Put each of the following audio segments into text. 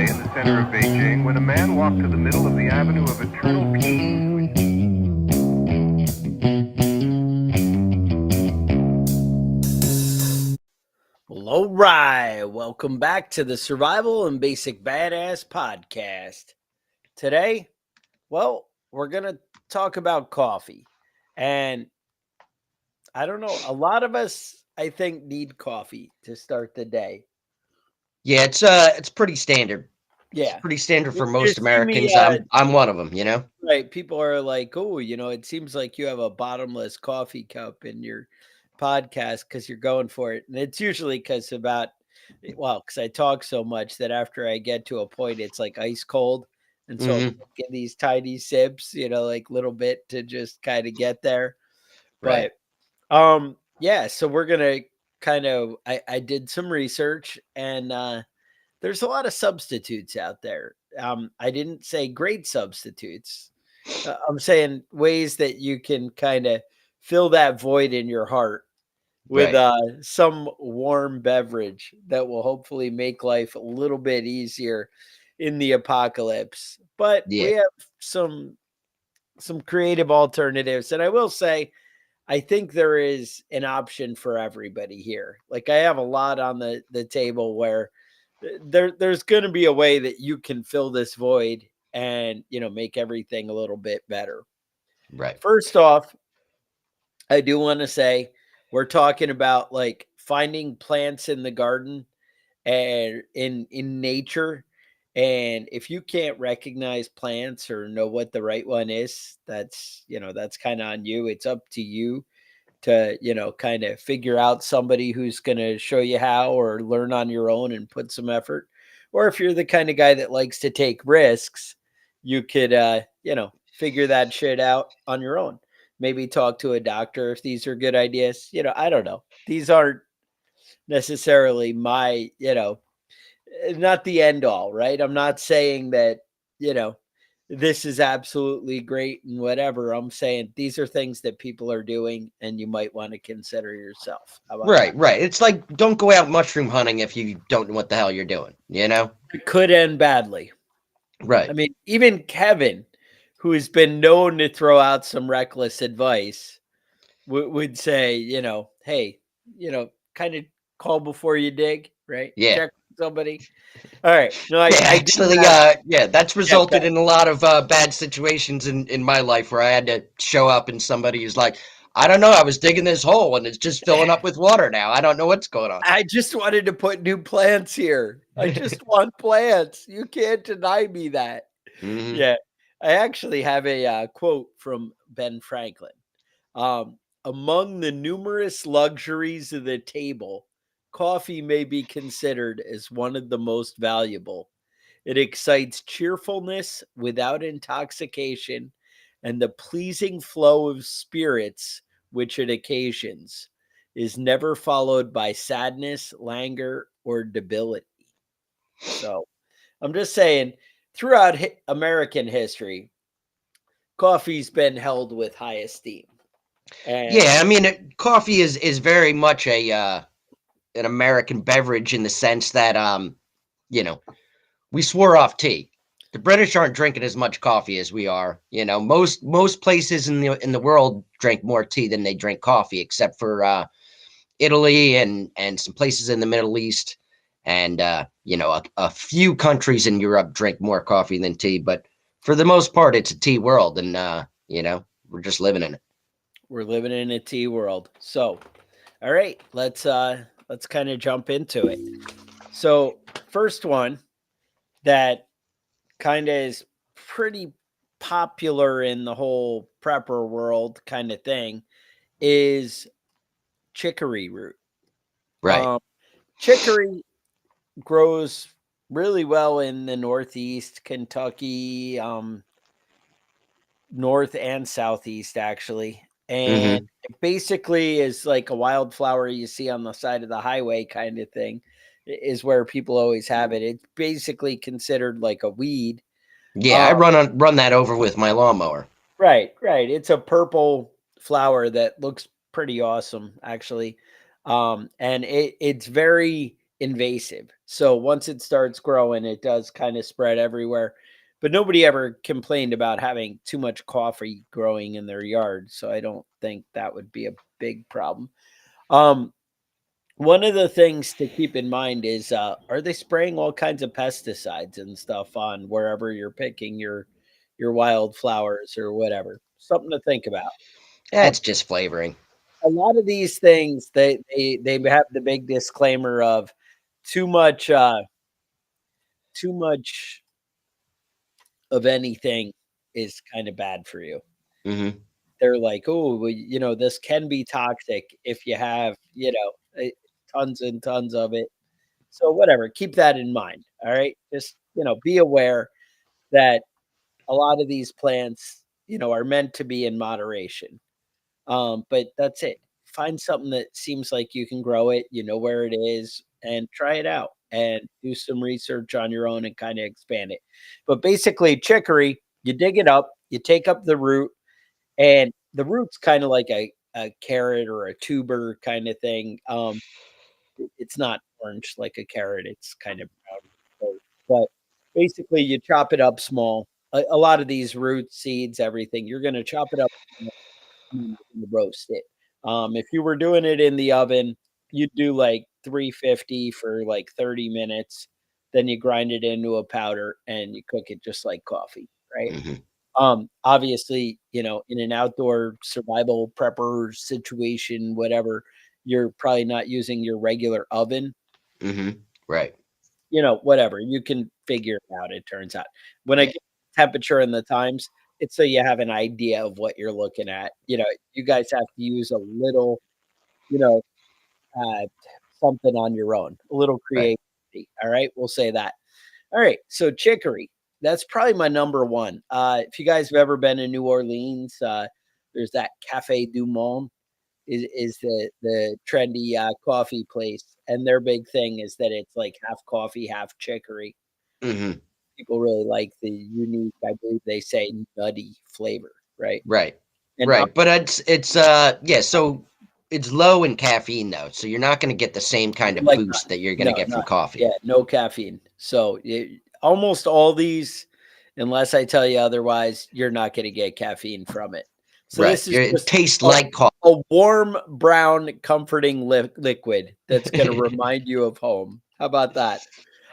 in the center of Beijing when a man walked to the middle of the Avenue of Eternal Peace. Well, all right. Welcome back to the Survival and Basic Badass podcast. Today, we're going to talk about coffee. And I don't know, a lot of us, I think, need coffee to start the day. Yeah, it's pretty standard. Yeah. It's pretty standard for You most see me, Americans. I'm one of them, you know? right. People are like, oh, it seems like you have a bottomless coffee cup in your podcast because you're going for it. And it's usually because I talk so much that after I get to a point, it's like ice cold. And so I'm taking these tiny sips, like little bit to just kind of get there. Right. But yeah, so we're gonna I did some research and there's a lot of substitutes out there. I didn't say great substitutes. I'm saying ways that you can kind of fill that void in your heart with some warm beverage that will hopefully make life a little bit easier in the apocalypse. But we Yeah. have some creative alternatives, and I will say I think there is an option for everybody here. Like I have a lot on the table where there's going to be a way that you can fill this void and make everything a little bit better. Right. First off, I do want to say we're talking about like finding plants in the garden and in nature. And if you can't recognize plants or know what the right one is, that's kind of on you. It's up to you to, kind of figure out somebody who's going to show you how or learn on your own and put some effort. Or if you're the kind of guy that likes to take risks, you could, figure that shit out on your own. Maybe talk to a doctor if these are good ideas. I don't know. These aren't necessarily my, not the end all, right? I'm not saying that, this is absolutely great and whatever. I'm saying these are things that people are doing and you might want to consider yourself. How about Right, that? right. It's like don't go out mushroom hunting if you don't know what the hell you're doing, you know? It could end badly. Right. I mean, even Kevin, who has been known to throw out some reckless advice, would say, hey, kind of call before you dig, right? Yeah. Check with somebody. All right. No, Yeah, I do actually, have, that's yeah, go resulted ahead. in a lot of bad situations in my life where I had to show up and somebody who's like, I don't know, I was digging this hole and it's just filling up with water now. I don't know what's going on. I just wanted to put new plants here. I just want plants. You can't deny me that. hmm Yeah. I actually have a quote from Ben Franklin. Among the numerous luxuries of the table, coffee may be considered as one of the most valuable. It excites cheerfulness without intoxication and the pleasing flow of spirits which it occasions is never followed by sadness, languor, or debility. So I'm just saying, throughout American history, coffee's been held with high esteem. And Yeah, I mean, coffee is very much a an American beverage in the sense that you know, we swore off tea. The British aren't drinking as much coffee as we are. You know, most places in the world drink more tea than they drink coffee, except for Italy and some places in the Middle East, and a few countries in Europe drink more coffee than tea. But for the most part, it's a tea world, and we're just living in it. we're living in a tea world. So, all right, let's kind of jump into it. So, first one that kind of is pretty popular in the whole prepper world kind of thing is chicory root. Right. Um, Chicory grows really well in the Northeast, Kentucky, North and Southeast, actually. And hmm it basically is like a wildflower you see on the side of the highway kind of thing, is where people always have it. It's basically considered like a weed. Yeah, Um, I run that over with my lawnmower. right, right. It's a purple flower that looks pretty awesome, actually. And it's very invasive. So once it starts growing, it does kind of spread everywhere. But nobody ever complained about having too much coffee growing in their yard. So I don't think that would be a big problem. Um, One of the things to keep in mind is, are they spraying all kinds of pesticides and stuff on wherever you're picking your wildflowers or whatever? Something to think about. Yeah, Um, it's just flavoring. a lot of these things, they have the big disclaimer of too much too much of anything is kind of bad for you. Hmm. They're like, oh, well, this can be toxic if you have, tons and tons of it. So whatever, keep that in mind. All right. Just, be aware that a lot of these plants, are meant to be in moderation. But that's it. Find something that seems like you can grow it, you know where it is, and try it out and do some research on your own and kind of expand it. But basically, chicory, you dig it up, you take up the root, and the root's kind of like a carrot or a tuber kind of thing. It's not orange like a carrot, it's kind of brown. But basically, you chop it up small. A lot of these roots, seeds, everything, you're going to chop it up small and then you're gonna roast it. If you were doing it in the oven, you'd do like 350 for like 30 minutes. Then you grind it into a powder and you cook it just like coffee, right? Hmm. Obviously, in an outdoor survival prepper situation, whatever, you're probably not using your regular oven, Hmm. Right. whatever. You can figure it out, it turns out. When I Yeah. get the temperature and the times, it's so you have an idea of what you're looking at. You guys have to use a little, you know, uh, something on your own, a little Right. creativity. All right, we'll say that. All right, so chicory, that's probably my number one. If you guys have ever been to New Orleans, there's that Cafe du Monde is the trendy coffee place, and their big thing is that it's like half coffee, half chicory. Hmm. People really like the unique, I believe they say, nutty flavor, right? Right. And Right. But it's yeah, so it's low in caffeine though. So you're not going to get the same kind of like boost that you're going to no, get from not coffee. yeah, no caffeine. So almost all these, unless I tell you otherwise, you're not going to get caffeine from it. So Right. this is It just tastes a, like coffee. a warm brown comforting liquid that's going to remind you of home. How about that?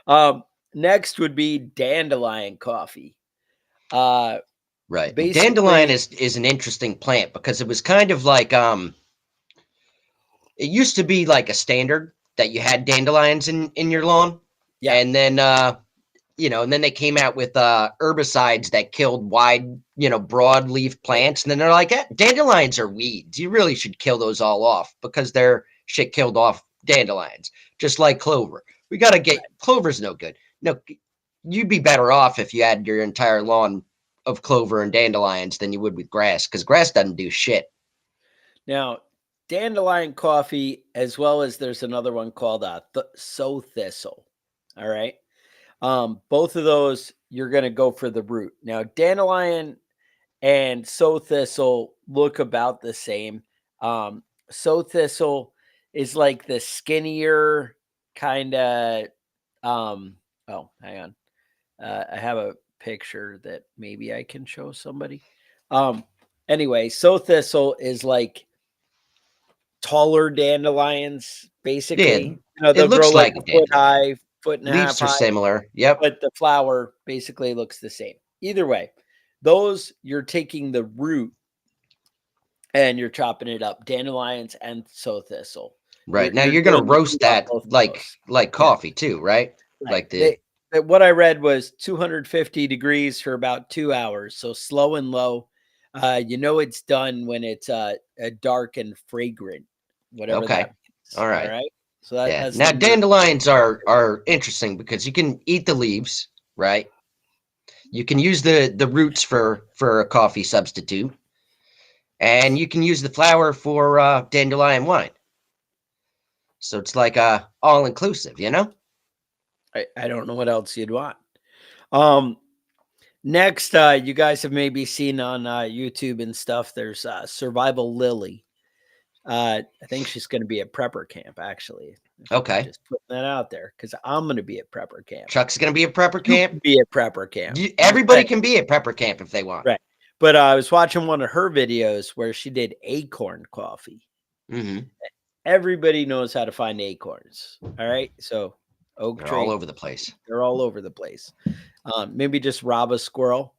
Um, Next would be dandelion coffee. Uh, Right. Dandelion Basically, is an interesting plant because it was kind of like it used to be like a standard that you had dandelions in your lawn. yeah, And then and then they came out with herbicides that killed broadleaf plants. And then they're like, dandelions are weeds. You really should kill those all off because their shit killed off dandelions, just like clover. We got to get clover's no good. No, you'd be better off if you had your entire lawn of clover and dandelions than you would with grass because grass doesn't do shit. now, dandelion coffee, as well as there's another one called sow thistle. All right. Both of those, you're going to go for the root. Now, dandelion and sow thistle look about the same. Sow thistle is like the skinnier kind of. Oh, hang on. I have a picture that maybe I can show somebody. Um, anyway, sow thistle is like taller dandelions, Yeah, basically. it They'll grow looks like like a a foot dandelion. high, foot and a half Leaves are high, similar. Yep. but the flower basically looks the same. Either way, those you're taking the root and you're chopping it up. Dandelions and sow thistle. Right. Now You're you're gonna doing the roast root on that both of like those. like Yeah, coffee too, right? right. Like the What I read was 250 degrees for about 2 hours. So slow and low. It's done when it's a dark and fragrant, whatever that okay. means. All All right. right. So Yeah. that's Now number. dandelions are interesting because you can eat the leaves, right? You can use the roots for a coffee substitute, and you can use the flower for dandelion wine. So it's like all inclusive, you know? I don't know what else you'd want. Um, Next, you guys have maybe seen on YouTube and stuff. There's Survival Lily. I think she's going to be at prepper camp, actually. Okay. Just putting that out there because I'm going to be at prepper camp. Chuck's going to be at prepper You camp. can be at prepper camp. Everybody can be at prepper camp if they want. Right. But I was watching one of her videos where she did acorn coffee. Mm-hmm. Everybody knows how to find acorns. All right. So oak They're tree. all over the place. They're all over the place. Maybe just rob a squirrel.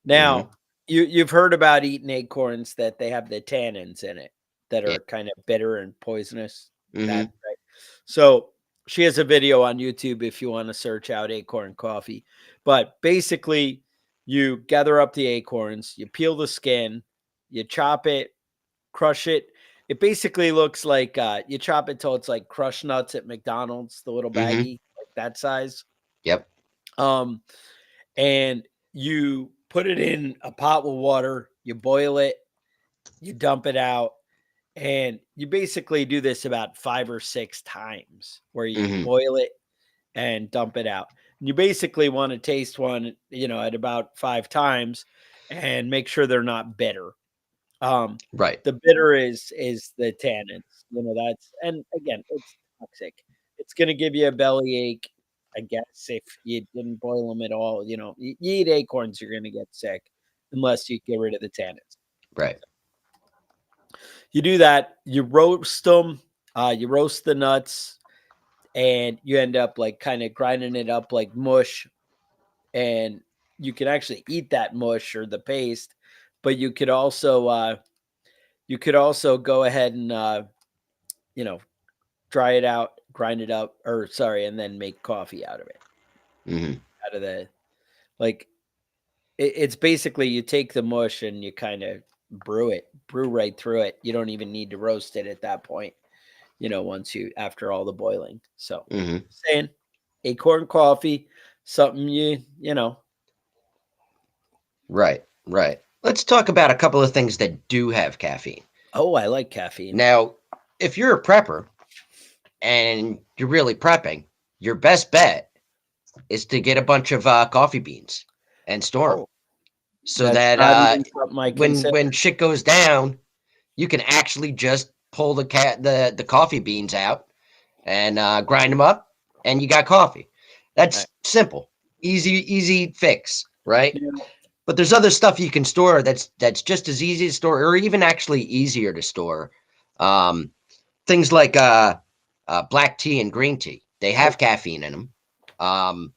Now, you've heard about eating acorns that they have the tannins in it that are kind of bitter and poisonous. That, right? So she has a video on YouTube if you want to search out acorn coffee. But basically, you gather up the acorns, you peel the skin, you chop it, crush it. It basically looks like you chop it till it's like crushed nuts at McDonald's, the little baggie, like that size. Yep. And you put it in a pot with water, you boil it, you dump it out, and you basically do this about 5 or 6 times where you boil it and dump it out. And you basically want to taste one, at about 5 times and make sure they're not bitter. Right. The bitter is the tannins, and again, it's toxic. It's going to give you a bellyache, I guess, if you didn't boil them at all. You eat acorns, you're going to get sick unless you get rid of the tannins. Right. You do that, you roast them, you roast the nuts, and you end up like kind of grinding it up like mush. And you can actually eat that mush or the paste, but you could also go ahead and dry it out, grind it up, and then make coffee out of it. Out of the it's basically you take the mush and you kind of brew right through it. You don't even need to roast it at that point, after all the boiling. So saying acorn coffee, something you know. Right. Let's talk about a couple of things that do have caffeine. Oh, I like caffeine. Now, if you're a prepper and you're really prepping, your best bet is to get a bunch of coffee beans and store them, so that when shit goes down, you can actually just pull the coffee beans out and grind them up, and you got coffee. That's simple, easy fix, right? Yeah. But there's other stuff you can store that's just as easy to store, or even actually easier to store. Things like black tea and green tea. They have caffeine in them.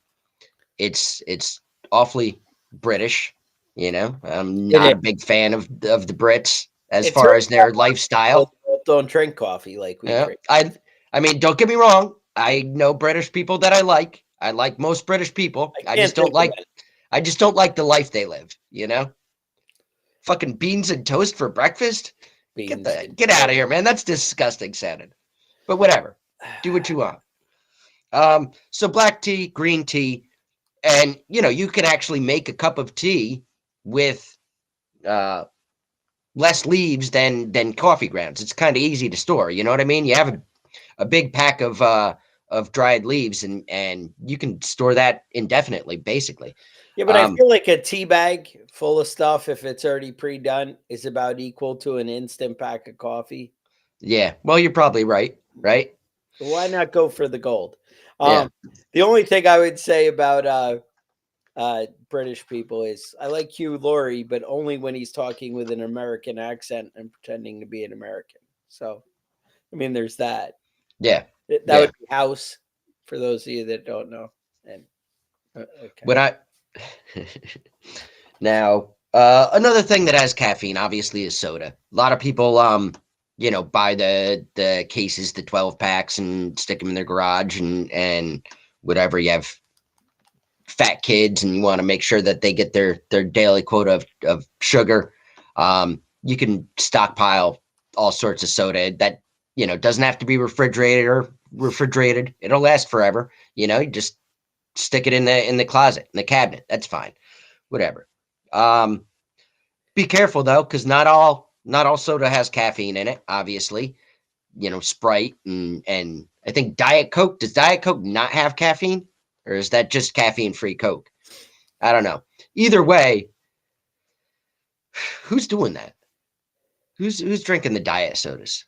It's awfully British, I'm not a big fan of the Brits as far as their lifestyle. Don't drink coffee like we drink. I mean, don't get me wrong. I know British people that I like. I like most British people. I just don't like the life they live, Fucking beans and toast for breakfast? Get out of here, man. That's disgusting sounding. But whatever. Do what you want. So black tea, green tea, and you can actually make a cup of tea with less leaves than coffee grounds. It's kind of easy to store. You know what I mean? You have a big pack of dried leaves, and you can store that indefinitely, basically. Yeah, but I feel like a tea bag full of stuff, if it's already pre-done, is about equal to an instant pack of coffee. Yeah, well, you're probably right? So why not go for the gold? The only thing I would say about British people is I like Hugh Laurie, but only when he's talking with an American accent and pretending to be an American. So, I mean, there's that. Yeah. That would be House, for those of you that don't know. And okay. Now, another thing that has caffeine, obviously, is soda. A lot of people, buy the cases, the 12 packs, and stick them in their garage and whatever. You have fat kids, and you want to make sure that they get their daily quota of sugar. You can stockpile all sorts of soda that doesn't have to be refrigerated. It'll last forever. You just stick it in the closet, in the cabinet. That's fine. Whatever. Be careful though, because not all soda has caffeine in it. Obviously, Sprite and I think Diet Coke. Does Diet Coke not have caffeine, or is that just caffeine-free Coke? I don't know. Either way, who's doing that? Who's drinking the diet sodas?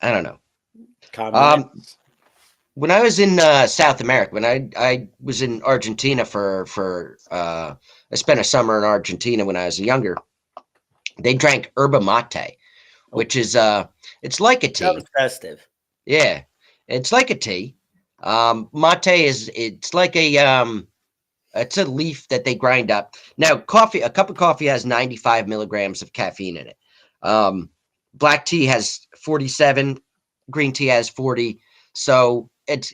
I don't know. Communists. When I was in South America, when I was in Argentina I spent a summer in Argentina when I was younger. They drank yerba mate, Oh, which is it's like a tea. sounds festive. Yeah, it's like a tea. Mate is it's like it's a leaf that they grind up. Now, a cup of coffee has 95 milligrams of caffeine in it. Black tea has 47, green tea has 40. So it's,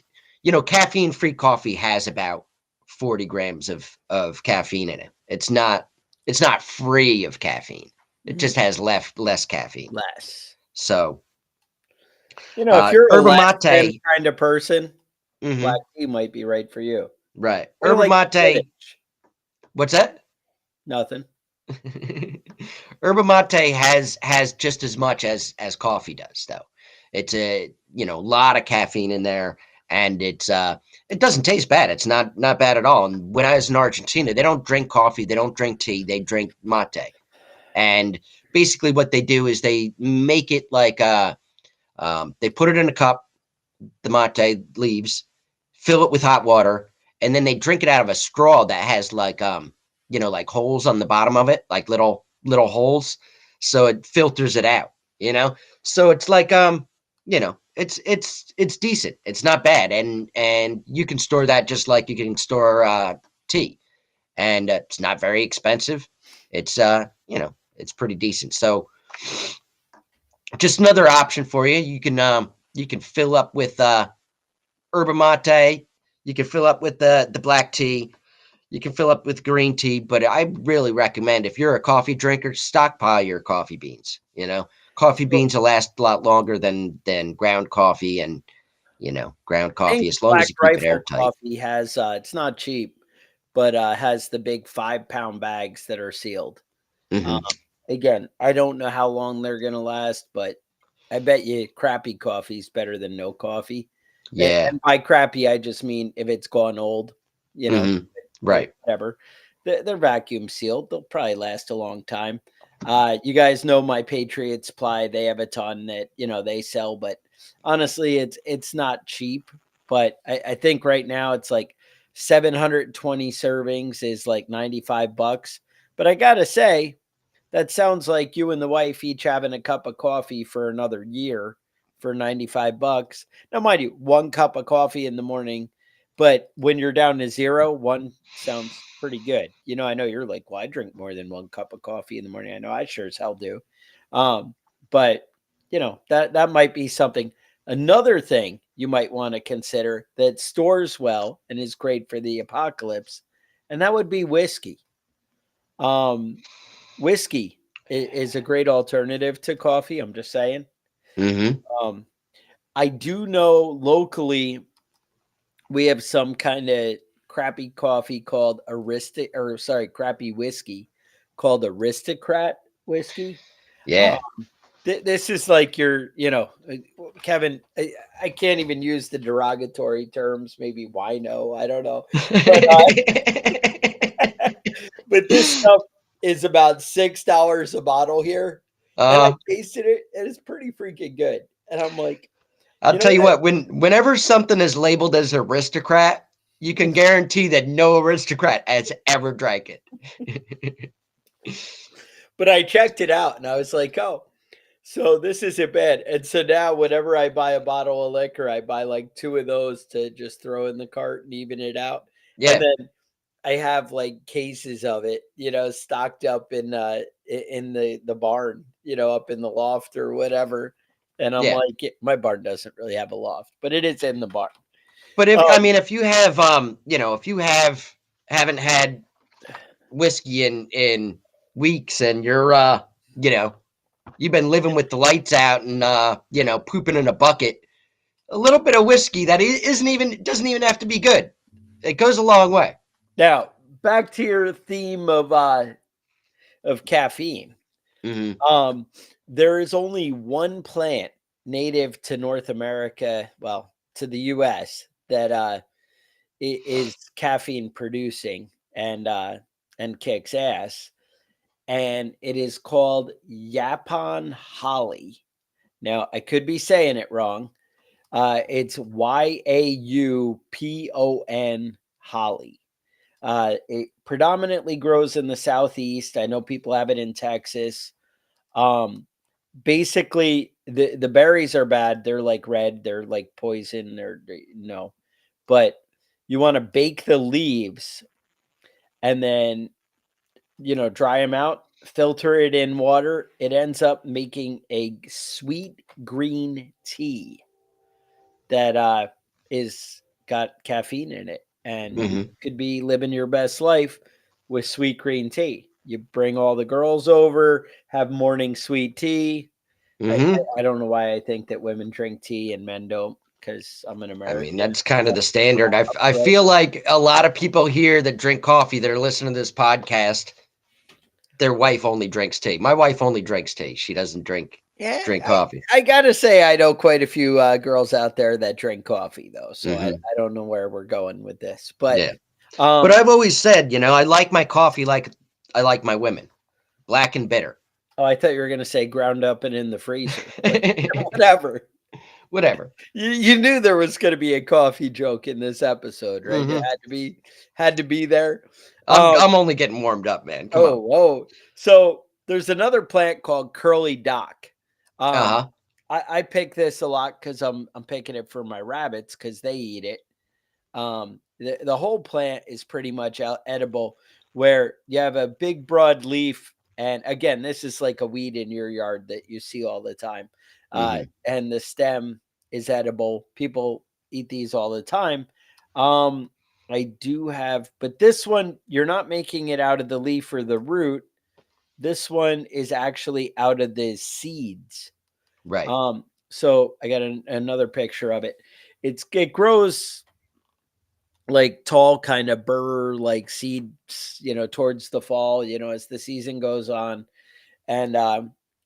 caffeine-free coffee has about 40 grams of caffeine in it. It's not free of caffeine. It just has less caffeine. Less. So If you're a yerba less than mate, kind of person, black mhm, tea might be right for you. right. Or Yerba like mate, spinach. what's that? Nothing. Yerba mate has just as much as coffee does, though. It's a lot of caffeine in there, and it doesn't taste bad. It's not bad at all. And when I was in Argentina, they don't drink coffee, they don't drink tea, they drink mate. And basically, what they do is they make it like they put it in a cup, the mate leaves, fill it with hot water, and then they drink it out of a straw that has like holes on the bottom of it, like little holes, so it filters it out. So it's like it's decent. It's not bad, and you can store that just like you can store tea, and it's not very expensive. It's it's pretty decent. So just another option for you. You can fill up with yerba mate. You can fill up with the black tea. You can fill up with green tea, but I really recommend if you're a coffee drinker, stockpile your coffee beans. Coffee Well, beans will last a lot longer than ground coffee, and ground I think coffee as long as Black you keep it Rifle airtight. Coffee has it's not cheap, but has the big 5-pound bags that are sealed. Um, Hmm. again, I don't know how long they're gonna last, but I bet you crappy coffee is better than no coffee. Yeah. And by crappy, I just mean if it's gone old, you know, Hmm. Right. whatever. They're vacuum sealed. They'll probably last a long time. You guys know my Patriot Supply. They have a ton that they sell, but honestly, it's not cheap. But I think right now it's like 720 servings is like $95. But I gotta say, that sounds like you and the wife each having a cup of coffee for another year for $95. Now, mind you, one cup of coffee in the morning, but when you're down to zero, one sounds pretty good. I know you're like, well, I drink more than one cup of coffee in the morning. I know I sure as hell do. But that might be something. Another thing you might want to consider that stores well and is great for the apocalypse, and that would be whiskey. Um, Whiskey is a great alternative to coffee. I'm just saying. Hmm. Um, I do know locally we have some kind of crappy coffee called crappy whiskey called Aristocrat whiskey. Um, Yeah. this is like Kevin. I can't even use the derogatory terms. Maybe wino. I don't know, but but this stuff is about $6 a bottle here, and I uh, tasted it, and it's pretty freaking good. And I'm like, I'll you know tell you what? what, whenever something is labeled as aristocrat, you can guarantee that no aristocrat has ever drank it. But I checked it out, and I was like, oh, so this isn't bad. And so now, whenever I buy a bottle of liquor, I buy like two of those to just throw in the cart and even it out, and Yeah. then I have like cases of it, stocked up in the barn, up in the loft or whatever. And I'm Yeah. like, my barn doesn't really have a loft, but it is in the barn. But if I Um, mean, if you have if you haven't had whiskey in weeks, and you're you know, you've been living with the lights out, and pooping in a bucket, a little bit of whiskey that isn't even doesn't even have to be good. It goes a long way. Now back to your theme of caffeine. Hmm. Um, there is only one plant native to North America, well, to the US, that is caffeine producing and kicks ass, and it is called Yapon holly. Now, I could be saying it wrong. It's Yaupon holly. It predominantly grows in the southeast. I know people have it in Texas. Um, Basically, the berries are bad. They're like red. They're like poison. No, but you want to bake the leaves and then dry them out, filter it in water. It ends up making a sweet green tea that is got caffeine in it, and you Hmm. could be living your best life with sweet green tea. You bring all the girls over, have morning sweet tea. I, I Hmm. I don't know why I think that women drink tea and men don't, because I'm an I mean, American. that's kind of the standard. I feel like a lot of people here that drink coffee that are listening to this podcast, their wife only drinks tea. My wife only drinks tea. She doesn't Yeah, drink I, coffee. I gotta say I know quite a few girls out there that drink coffee though, so I, Hmm. I don't know where we're going with this, but Yeah. But um, I've always said, I like my coffee like I like my women, black and bitter. oh, I thought you were gonna say ground up and in the freezer, but whatever. Whatever. You knew there was going to be a coffee joke in this episode, right? It Hmm. had to be there. I'm Um, I'm only getting warmed up, man. Come on. oh. So there's another plant called curly dock. Um, Uh-huh. I pick this a lot because I'm picking it for my rabbits because they eat it. The whole plant is pretty much edible, where you have a big broad leaf, and again, this is like a weed in your yard that you see all the time. Hmm. And the stem is edible. People eat these all the time. Um, I do have, but this one you're not making it out of the leaf or the root. This one is actually out of the seeds. Right. So I got another picture of it. It grows like tall kind of burr like seeds, towards the fall, as the season goes on. And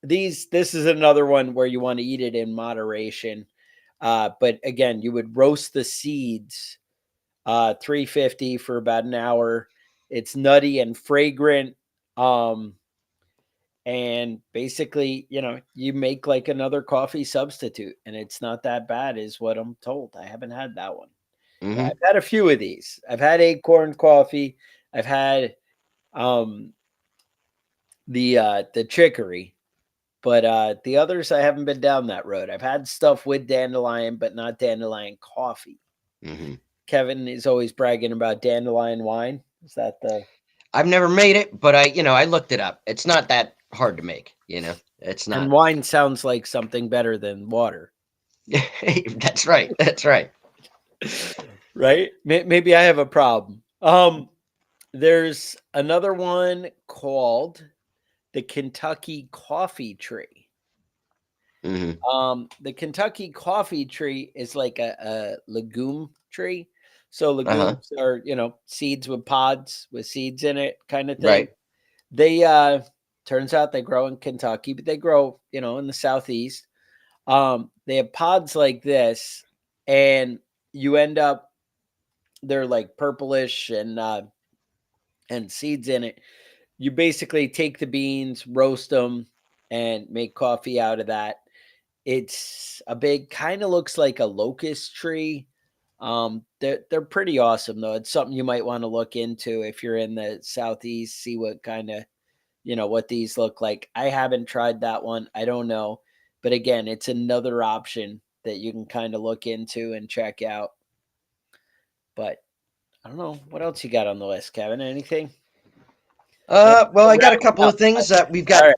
this is another one where you want to eat it in moderation. But again, you would roast the seeds, 350 for about an hour. It's nutty and fragrant. Um, and basically, you make like another coffee substitute, and it's not that bad, is what I'm told. I haven't had that one. I've Hmm. had a few of these. I've had acorn coffee. I've had um the chicory, but the others I haven't been down that road. I've had stuff with dandelion, but not dandelion coffee. Hmm. Kevin is always bragging about dandelion wine. Is that the I've never made it, but I looked it up. It's not that hard to make. It's and not. wine sounds like something better than water, That's right. That's right. right? Maybe I have a problem. There's another one called the Kentucky coffee tree. Hmm. The Kentucky coffee tree is like a legume tree. So Uh-huh. legumes are, seeds with pods with seeds in it kind of thing. Right. They turns out they grow in Kentucky, but they grow, in the southeast. They have pods like this, and you end up they're like purplish and seeds in it. You basically take the beans, roast them, and make coffee out of that. It's a big, kind of looks like a locust tree. They're pretty awesome though. It's something you might want to look into if you're in the southeast. See what kind of what these look like. I haven't tried that one. I don't know, but again, it's another option that you can kind of look into and check out. But I don't know what else you got on the list, Kevin. Anything? Well, I got a Wrap it couple up. of things that we've All got right.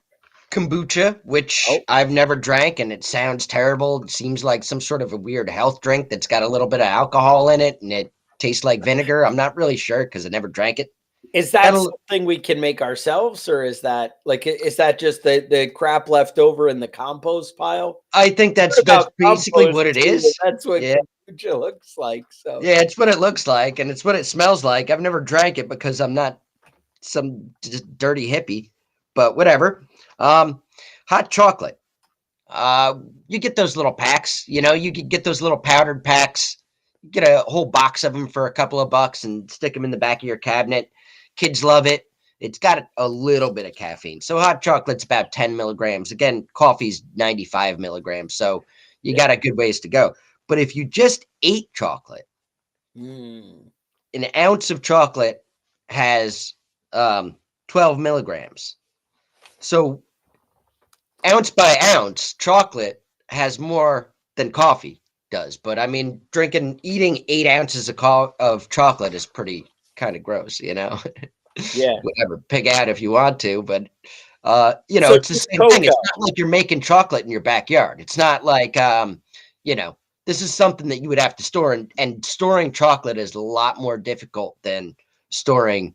kombucha, which Oh, I've never drank, and it sounds terrible. It seems like some sort of a weird health drink that's got a little bit of alcohol in it, and it tastes like vinegar. I'm not really sure because I never drank it. is Got that a, something we can make ourselves, or is that just the crap left over in the compost pile? I think What that's about basically compost what it too? is. That's what Yeah, kombucha looks like. So yeah, it's what it looks like, and it's what it smells like. I've never drank it because I'm not some just dirty hippie, but whatever. Um, Hot chocolate. You get those little packs. You can get those little powdered packs. Get a whole box of them for a couple of bucks and stick them in the back of your cabinet. Kids love it. it's got a little bit of caffeine. So hot chocolate's about 10 milligrams. Again, coffee's 95 milligrams. So you got a good ways to go. But if you just ate chocolate, Mm. an ounce of chocolate has 12 milligrams. So ounce by ounce, chocolate has more than coffee does. But I mean, eating 8 ounces of chocolate is pretty kind of gross, you know? Yeah. Whatever, pig out if you want to, but So it's the just same thing. cocoa. It's not like you're making chocolate in your backyard. It's not like this is something that you would have to store, and storing chocolate is a lot more difficult than storing,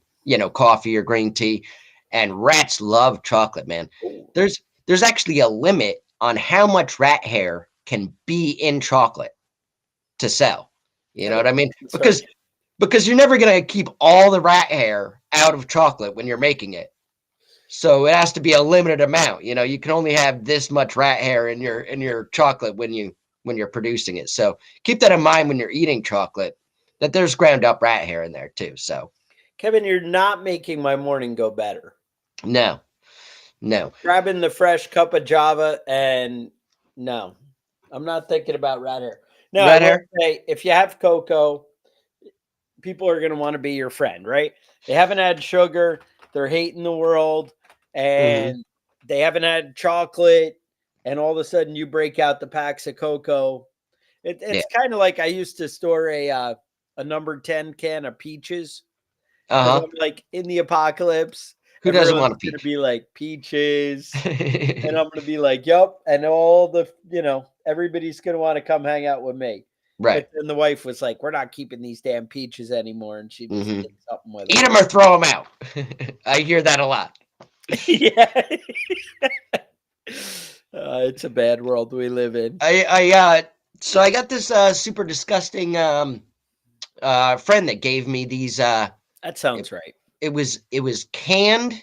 coffee or green tea. And rats love chocolate, man. Ooh. There's actually a limit on how much rat hair can be in chocolate to sell. You know what I mean? Sorry. Because you're never going to keep all the rat hair out of chocolate when you're making it. So it has to be a limited amount. You can only have this much rat hair in your chocolate when you're producing it. So keep that in mind when you're eating chocolate, that there's ground up rat hair in there too. So Kevin, you're not making my morning go better. no. Grabbing the fresh cup of Java, and no, I'm not thinking about rat hair. Now, I Rat will hair? say, if you have cocoa, people are going to want to be your friend, right? They haven't had sugar, they're hating the world, Mm-hmm. and they haven't had chocolate, and all of a sudden you break out the packs of cocoa. Yeah. It's kind of like I used to store a number 10 can of peaches, because Uh-huh. I'm like, in the apocalypse, Who doesn't everyone's want a going to peach? be like, peaches. And I'm going to be like, yup. And all everybody's going to want to come hang out with me. Right. But then the wife was like, we're not keeping these damn peaches anymore. And she just Mm-hmm. did something with Eat them. them or throw them out. I hear that a lot. Yeah. It's a bad world we live in. So I got this super disgusting friend that gave me these That it, sounds right. it was canned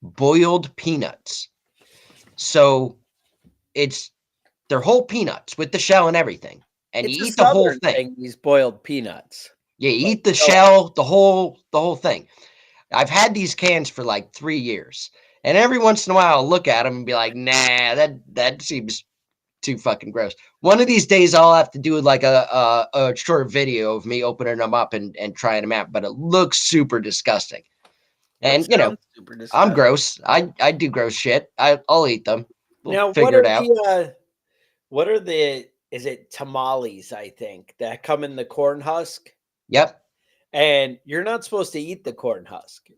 boiled peanuts. So they're whole peanuts with the shell and everything. And It's you a eat the whole southern thing. thing, these boiled peanuts. Yeah, you But eat the go ahead. shell, the whole thing. I've had these cans for like 3 years. And every once in a while I'll look at them and be like, nah, that seems too fucking gross. One of these days I'll have to do like a short video of me opening them up and trying them out, but it looks super disgusting. That And sounds super I'm disgusting. gross. I do gross shit. I'll eat them. We'll Now, figure it out. what are the is it tamales, I think, that come in the corn husk? Yep. And you're not supposed to eat the corn husk.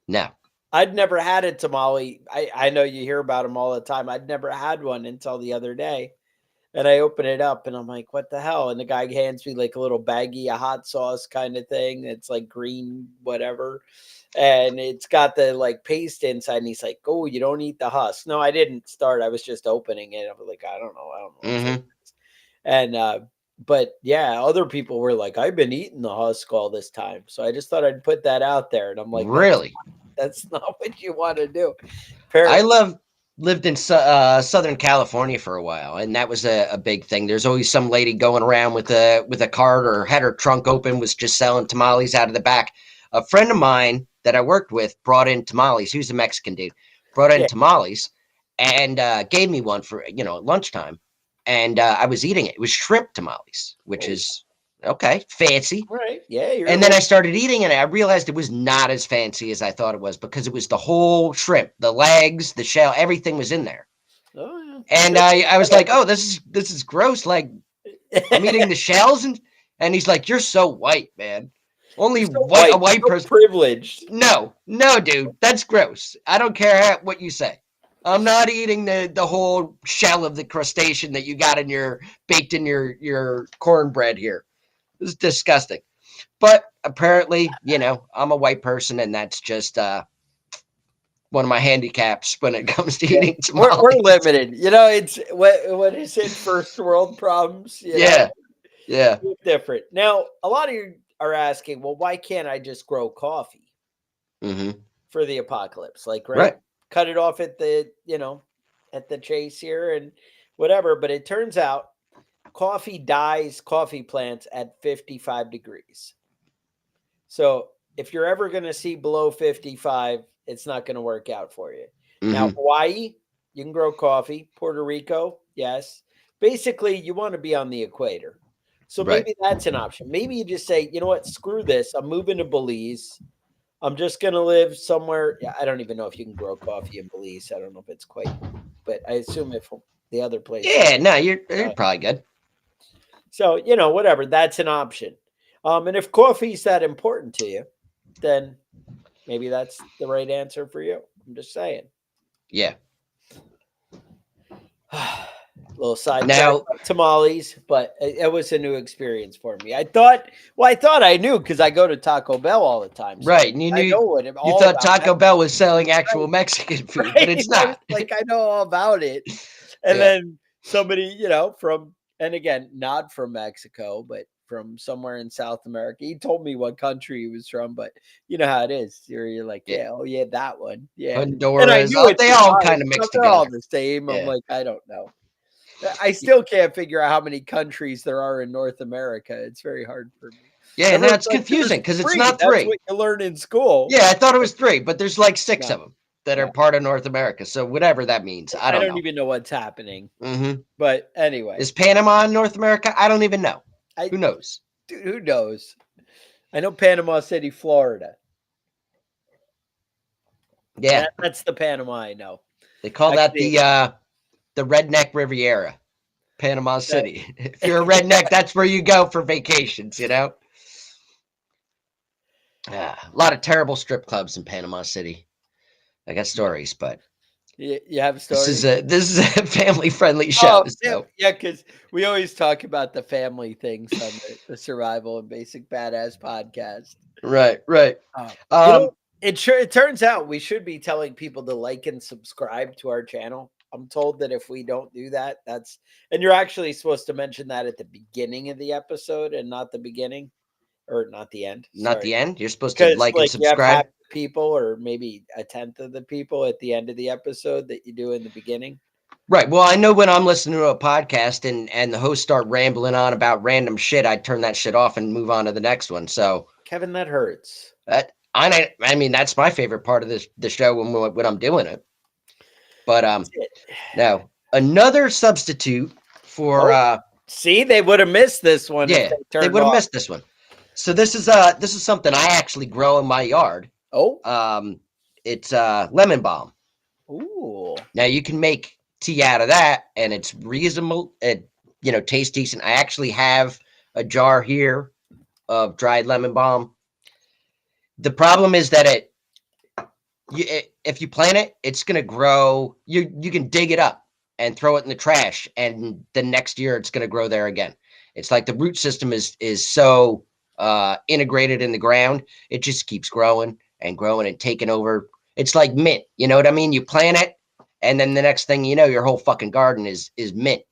No. I'd never had a tamale. I know you hear about them all the time. I'd never had one until the other day. And I open it up and I'm like, what the hell? And the guy hands me like a little baggie of hot sauce kind of thing. It's like green, whatever. And it's got the like paste inside. And he's like, oh, you don't eat the husk. No, I didn't start. I was just opening it. I was like, I don't know. I don't know what's in Mm-hmm. this. And, but yeah, other people were like, I've been eating the husk all this time. So I just thought I'd put that out there. And I'm like, Really? that's not what you want to do. I Apparently. lived in Southern California for a while, and that was a big thing. There's always some lady going around with a cart or had her trunk open, was just selling tamales out of the back. A friend of mine that I worked with brought in tamales. He was a Mexican dude. Brought in Yeah. tamales and gave me one for at lunchtime, and I was eating it. It was shrimp tamales, which Oh, is okay, fancy. all right. Yeah. You're And then I started eating it, and I realized it was not as fancy as I thought it was, because it was the whole shrimp, the legs, the shell, everything was in there. oh, And yeah. I was like, "Oh, this is gross. Like, I'm eating the shells." And he's like, "You're so white, man. Only You're so a white, white so person." privileged. No, dude, that's gross. I don't care what you say. I'm not eating the whole shell of the crustacean that you got baked in your cornbread here. This is disgusting. But apparently, I'm a white person, and that's just one of my handicaps when it comes to Yeah. eating We're tamales. limited. It's what is it? First world problems. Yeah, yeah. It's different. Now, a lot of you are asking, well, why can't I just grow coffee Mm-hmm. for the apocalypse? Like, right? Right. Cut it off at the chase here and whatever. But it turns out coffee plants at 55 degrees. So if you're ever going to see below 55, it's not going to work out for you. Now, Mhm. Hawaii, you can grow coffee. Puerto Rico, yes. Basically, you want to be on the equator. So Right. maybe that's an option. Maybe you just say, you know what, screw this. I'm moving to Belize. I'm just going to live somewhere. Yeah, I don't even know if you can grow coffee in Belize. I don't know if it's quite, but I assume if the other places. Yeah, no, you're probably good. So, whatever, that's an option. And if coffee's that important to you, then maybe that's the right answer for you. I'm just saying. Yeah. Little sidetrack Now, on tamales, but it was a new experience for me. I thought I knew because I go to Taco Bell all the time. So right, and you I know knew what you all thought about Taco Bell was selling right, actual Mexican food, but right. it's I was not. like, I know all about it. And Yeah. then somebody, from, and again, not from Mexico, but from somewhere in South America. He told me what country he was from, but you know how it is. You're like, Yeah. yeah, oh yeah, that one. Yeah. And I Honduras, knew it. they all kind of mix They're all together. the same. I'm Yeah. like, I don't know. I still can't figure out how many countries there are in North America. It's very hard for me. Yeah, now Everyone's it's like, there's confusing because it's 3. not That's three. what you learn in school. Yeah, I thought it was three, but there's like six No, of them that are no. part of North America. So whatever that means, I I don't don't know. even know what's happening. Hmm. But anyway, Is Panama in North America? I don't even know. I Who knows? dude, who knows? I know Panama City, Florida. Yeah, That's the Panama I know. they call that Actually, the redneck Riviera, Panama that, City. If you're a redneck, that's where you go for vacations. A lot of terrible strip clubs in Panama City. I got stories, but you have this is stories? a family friendly show. Oh, yeah, So yeah, because we always talk about the family things on the Survival and Basic Badass podcast. right, right. Uh, you know, Um, it turns out we should be telling people to like and subscribe to our channel. I'm told that if we don't do that, and you're actually supposed to mention that at the beginning of the episode and not the beginning or not the end. not Sorry. the end. You're supposed to Because like and like you have subscribe. half the people or maybe a tenth of the people at the end of the episode that you do in the beginning. Right. Well, I know when I'm listening to a podcast and the hosts start rambling on about random shit, I turn that shit off and move on to the next one. So Kevin, that hurts. I mean that's my favorite part of the show when I'm doing it. But That's it. now another substitute for Oh, see, they would have missed this one if yeah, they they turned would have off. missed this one. So this is something I actually grow in my yard. Oh, It's lemon balm. ooh. Now you can make tea out of that, and it's reasonable. It tastes decent. I actually have a jar here of dried lemon balm. The problem is that if you plant it, it's gonna grow. You can dig it up and throw it in the trash, and the next year it's gonna grow there again. It's like the root system is so integrated in the ground, it just keeps growing and growing and taking over. It's like mint, you know what I mean? You plant it, and then the next thing you know, your whole fucking garden is mint.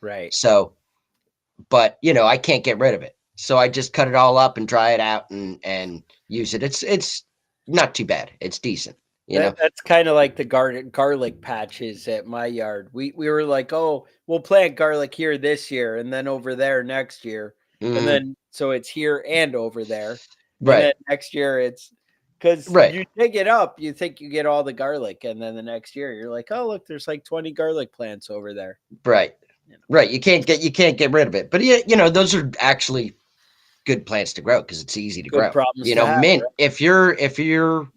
Right. So, but I can't get rid of it, so I just cut it all up and dry it out and use it. It's not too bad. It's decent. That's kind of like the garlic patches at my yard. We were like, oh, we'll plant garlic here this year and then over there next year. And Hmm. then so it's here and over there. And Right, then next year it's because right, you dig it up, you think you get all the garlic, and then the next year you're like, oh look, there's like 20 garlic plants over there. right, You know, right. You can't get rid of it, but those are actually good plants to grow because it's easy to good grow. problems to have, Mint. right? If you're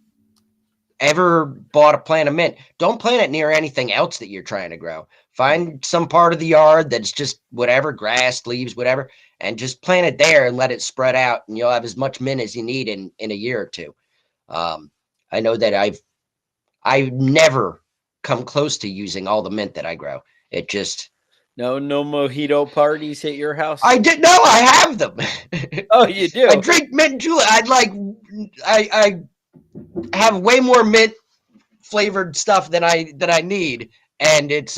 ever bought a plant of mint, don't plant it near anything else that you're trying to grow. Find some part of the yard that's just whatever, grass, leaves, whatever, and just plant it there and let it spread out, and you'll have as much mint as you need in a year or two. Um, I know that I've never come close to using all the mint that I grow. It just No mojito parties at your house. I did know I have them. Oh, you I do. drink mint julep. I have way more mint flavored stuff than I need, and it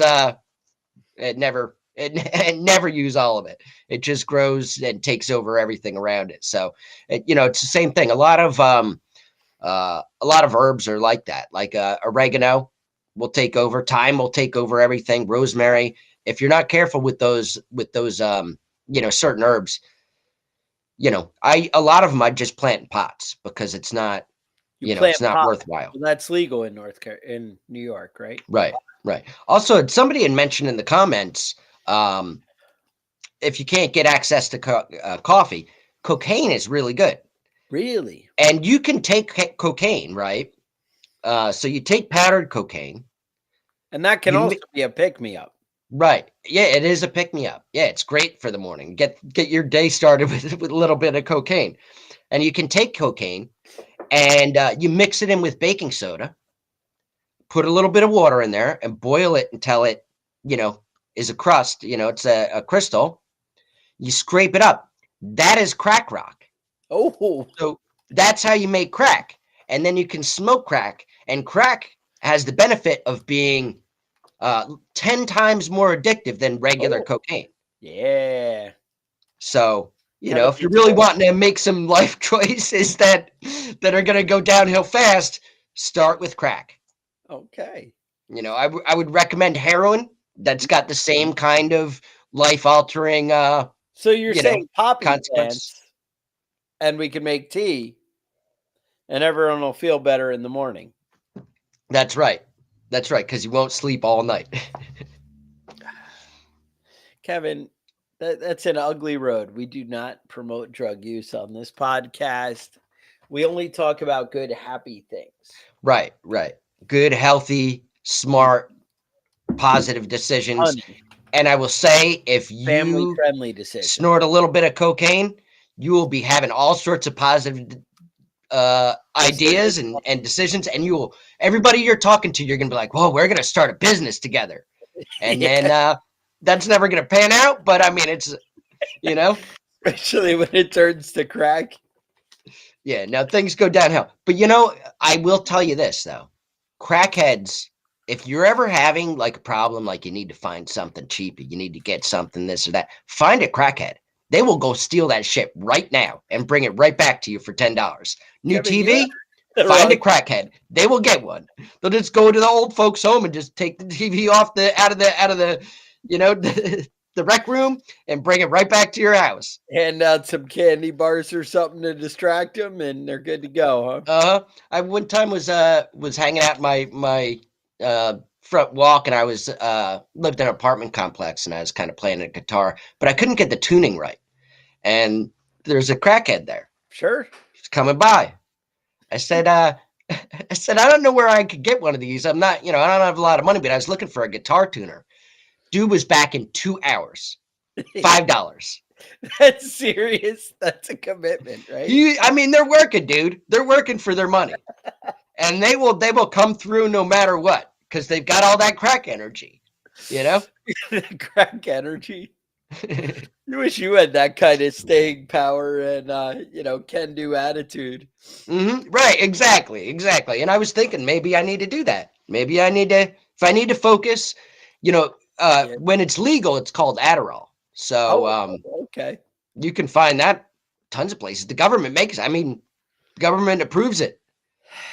never use all of it. It just grows and takes over everything around it. So it's the same thing. A lot of herbs are like that. Like oregano will take over. Thyme will take over everything. Rosemary. If you're not careful with those certain herbs, a lot of them I just plant in pots because it's not, You it's plant not pot. worthwhile. Well, that's legal in in New York, right? Right, right. Also, somebody had mentioned in the comments, if you can't get access to coffee, cocaine is really good. Really? And you can take cocaine, right? So you take powdered cocaine. And that can also be a pick-me-up. Right. Yeah, it is a pick-me-up. Yeah, it's great for the morning. Get your day started with a little bit of cocaine. And you can take cocaine and you mix it in with baking soda, put a little bit of water in there and boil it until it, is a crust, it's a crystal. You scrape it up. That is crack rock. Oh, So that's how you make crack. And then you can smoke crack. And crack has the benefit of being 10 times more addictive than regular cocaine. yeah. So, Kevin, if you're really wanting to make some life choices that are going to go downhill fast, start with crack. Okay. I would recommend heroin. That's got the same kind of life-altering So you're saying poppy consequence. plants, and we can make tea, and everyone will feel better in the morning. That's right. That's right, because you won't sleep all night. Kevin, that's an ugly road. We do not promote drug use on this podcast. We only talk about good, happy things. Right, right. Good, healthy, smart, positive decisions. Honey. And I will say, if Family you friendly decision. snort a little bit of cocaine, you will be having all sorts of positive ideas and decisions. And everybody you're talking to, you're going to be like, whoa, we're going to start a business together. And then that's never going to pan out. But I mean, it's, especially when it turns to crack. Yeah, now things go downhill. But I will tell you this though. Crackheads, if you're ever having like a problem, like you need to find something cheap, you need to get something, this or that, find a crackhead. They will go steal that shit right now and bring it right back to you for $10. New Kevin, TV, find a crackhead. They will get one. They'll just go to the old folks' home and just take the TV off out of the the rec room and bring it right back to your house. Hand out some candy bars or something to distract them, and they're good to go, huh? I one time was hanging out my front walk, and I was lived in an apartment complex, and I was kind of playing a guitar, but I couldn't get the tuning right. And there's a crackhead there. Sure. He's coming by. I said, I don't know where I could get one of these. I'm not, I don't have a lot of money, but I was looking for a guitar tuner. Dude was back in 2 hours. $5. That's serious. That's a commitment, right? They're working, dude. They're working for their money. And they will come through no matter what, because they've got all that crack energy, Crack energy. You wish you had that kind of staying power and can-do attitude. Right, exactly. And I was thinking maybe I need to do that. Maybe I need to, if I need to focus, when it's legal, it's called Adderall. So okay, you can find that tons of places. The government makes it. I mean, government approves it.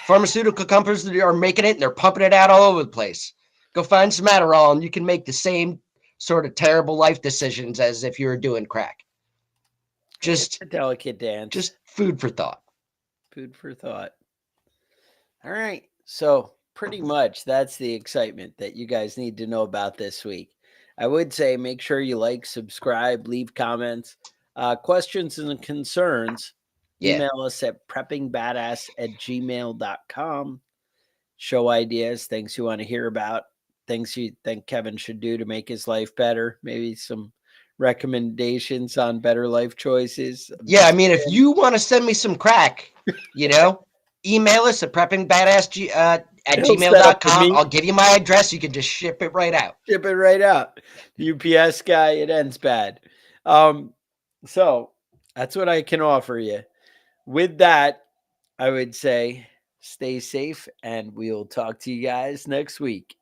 Pharmaceutical companies are making it and they're pumping it out all over the place. Go find some Adderall and you can make the same sort of terrible life decisions as if you were doing crack. Just a delicate dance. Just food for thought. Food for thought. All right. So pretty much that's the excitement that you guys need to know about this week. I would say make sure you like, subscribe, leave comments, questions and concerns. Yeah. Email us at preppingbadass@gmail.com. Show ideas, things you want to hear about, things you think Kevin should do to make his life better. Maybe some recommendations on better life choices. Yeah, I mean, if you want to send me some crack, email us at preppingbadass at gmail.com. I'll give you my address. You can just ship it right out. Ship it right out. UPS guy, it ends bad. So that's what I can offer you. With that, I would say stay safe, and we'll talk to you guys next week.